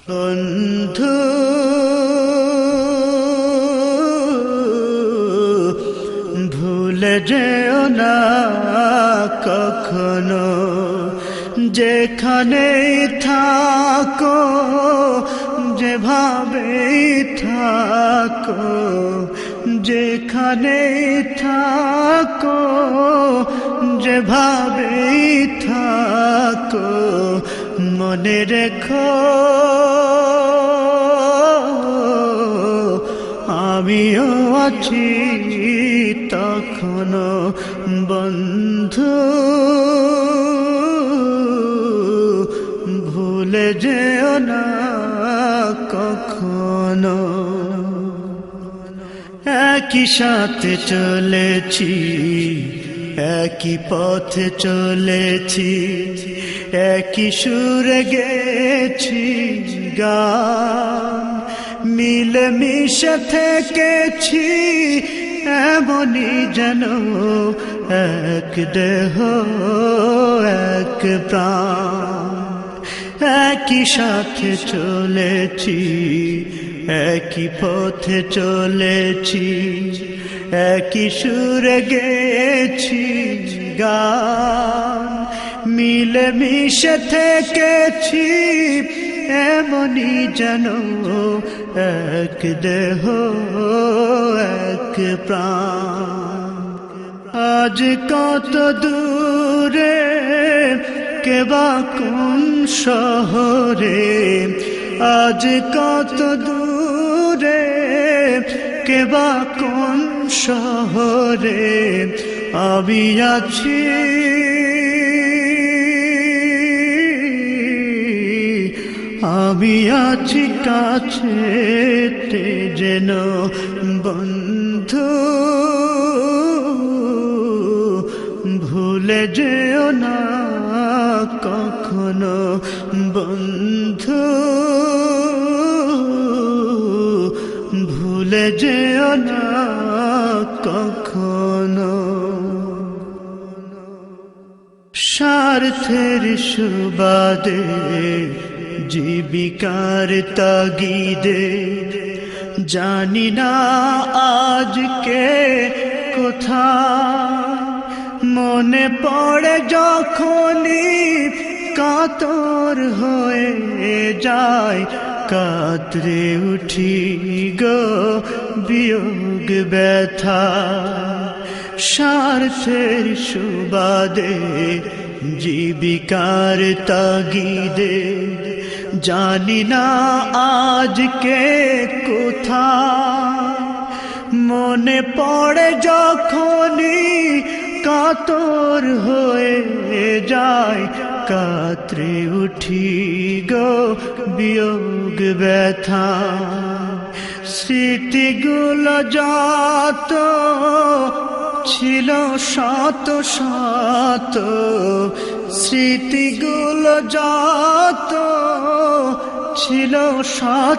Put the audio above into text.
বন্ধু ভুলে যেও না কখনো, যেখানেই থাকো, যেভাবেই থাকো, যেখানেই থাকো, যেভাবেই থাকো, মনে রেখো আমিও আছি তখনো। বন্ধু ভুলে যেও না কখনো। একই সাথে চলেছি, একই পথে চলেছি, একই সুরে গেছি গান, মিলে মিশে থেকেছি এমনি যেন এক দেহ এক প্রাণ। একই সাথে চলেছি, একই পথে চলেছি, একই সুরে গেছি গান, মিলে মিশে থেকেছি এমনি যেন এক দেহ এক প্রাণ। আজ কত দূরে, কেবা কোন শহরে, আজ কত দূরে, কেবা কোন শহরে আমি আছি, আমি আছি কাছেতে যেন। বন্ধু ভুলে যেও না কখনো, বন্ধু ভুলে যেও না কখনো। স্বার্থের সুবাদে, জীবিকার তাগিদে, জানি না আজকে কোথায়, মনে পড়ে যখনই কাতর হয়ে যায়, কাতরে উঠি গো বিয়োগ ব্যথা। স্বার্থের সুবাদে, জীবিকার তাগিদে, জানি না আজকে কোথায়, মনে পড়ে যখনই কাতর হয়ে যায়, কাতরে উঠি গো বিয়োগ ব্যথা। স্মৃতিগুলো যত ছিল শত শত, স্মৃতিগুলো যত ছিল শত